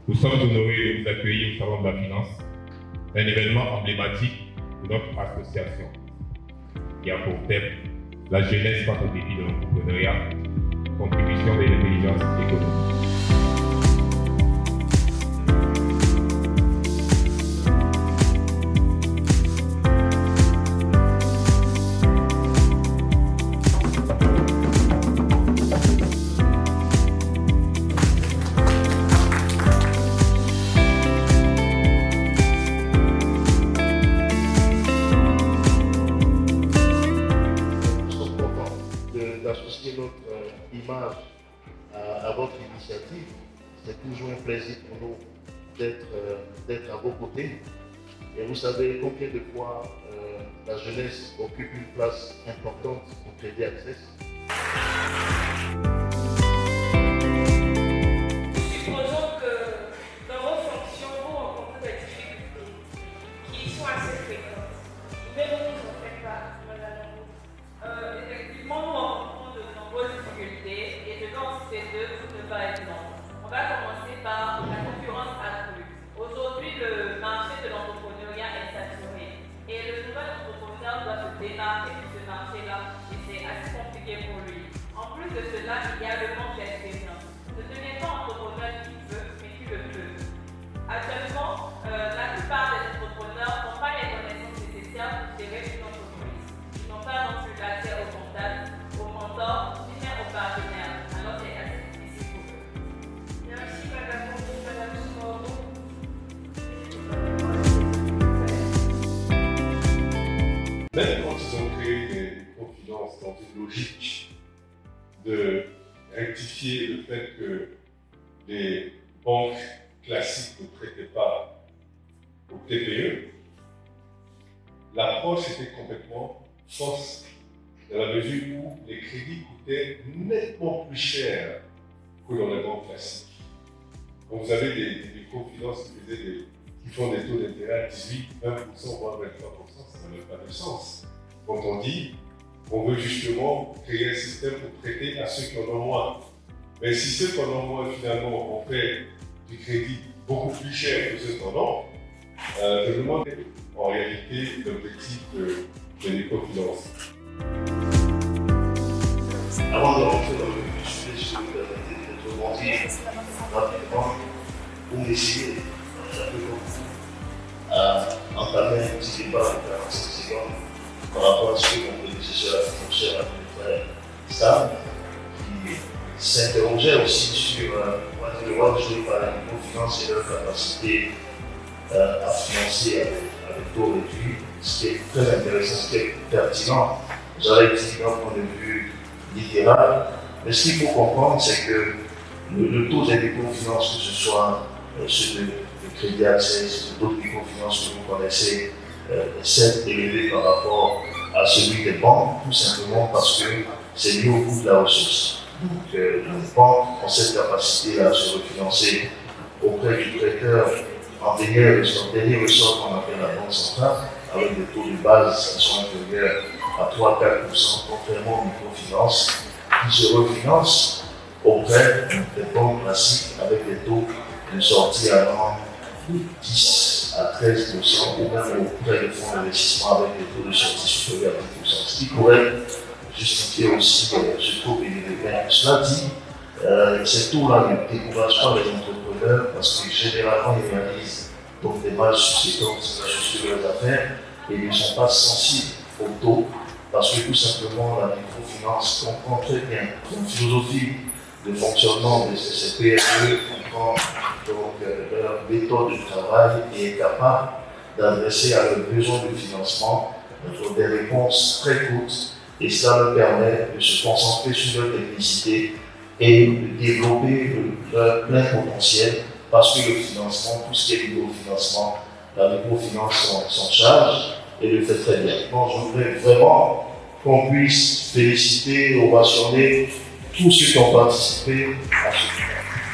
Nous sommes honorés de vous accueillir au Salon de la Finance, un événement emblématique de notre association qui a pour thème la jeunesse face aux défis de l'entrepreneuriat, contribution de l'intelligence économique. D'associer notre image à votre initiative. C'est toujours un plaisir pour nous d'être à vos côtés. Et vous savez combien de fois la jeunesse occupe une place importante au Crédit Access. Supposons que dans vos fonctions, vous rencontrez des difficultés qui sont assez fréquentes. Mais vous nous en faites pas, madame. Effectivement, nous rencontrons de nombreuses difficultés et je pense que ces deux pour ne pas être non. On va commencer par la concurrence accrue. Aujourd'hui, le marché de l'entrepreneuriat est saturé et le nouvel entrepreneur doit se démarquer de ce marché-là et c'est assez compliqué pour lui. En plus de cela, il y a le manque d'expérience. Ne deviens pas entrepreneur qui veut, mais qui le peut. Actuellement, la plupart des entrepreneurs n'ont pas les connaissances nécessaires pour gérer une entreprise. Ils n'ont pas non plus l'accès au comptable, au mentor, ni même au partenaire. Alors c'est assez difficile pour eux. Merci Madame Mondo, Madame Soumoro. Même quand ils ont créé des confidences dans une logique de rectifier le fait que les banques classiques ne prêtaient pas aux TPE, l'approche était complètement fausse, dans la mesure où les crédits coûtaient nettement plus cher que dans les banques classiques. Quand vous avez des confidences qui font des taux d'intérêt à 18, 20%, voire 23%, ça n'a même pas de sens. Quand on dit qu'on veut justement créer un système pour prêter à ceux qui en ont moins. Mais si ceux qui en ont moins, finalement, ont fait du crédit beaucoup plus cher que ceux qui en ont, je me demande en réalité l'objectif de l'éco-finance. Avant de rentrer dans le vif du sujet, je vous permettez de rebondir rapidement pour essayer, un peu comme vous, à entamer un petit débat de 45 secondes par rapport à ce que mon prédécesseur, mon cher frère Stam, qui s'interrogeait aussi sur le rôle joué par la microfinance et leur capacité à financer avec taux réduits, ce qui est très intéressant, ce qui est pertinent. J'aurais dit d'un point de vue littéral, mais ce qu'il faut comprendre, c'est que le taux des microfinances, que ce soit ceux de Crédit Access, d'autres microfinances que vous connaissez, est certes élevé par rapport à celui des banques, tout simplement parce que c'est lié au coût de la ressource. Donc, les banques ont cette capacité à se refinancer auprès du prêteur en dernier ressort qu'on appelle la banque centrale, avec des taux de base qui sont inférieurs à 3-4%, contrairement aux microfinances, qui se refinancent auprès des banques classiques avec des taux de sortie allant de 10 à 13%, ou même auprès des fonds d'investissement avec des taux de sortie supérieurs à 10%, ce qui pourrait justifier aussi ce taux élevé. Cela dit, ces taux-là ne découragent pas les entrepreneurs parce que généralement ils réalisent donc des marges subséquentes sur leurs affaires et ils ne sont pas sensibles au taux parce que tout simplement la microfinance comprend très bien la philosophie de fonctionnement de ces PME, comprend donc leur méthode de travail et est capable d'adresser à leurs besoins de financement des réponses très courtes et cela leur permet de se concentrer sur leur technicité et de développer leur plein potentiel parce que le financement, tout ce qui est lié au financement, la microfinance s'en charge et le fait très bien. Donc je voudrais vraiment qu'on puisse féliciter, ovationner tous ceux qui ont participé à ce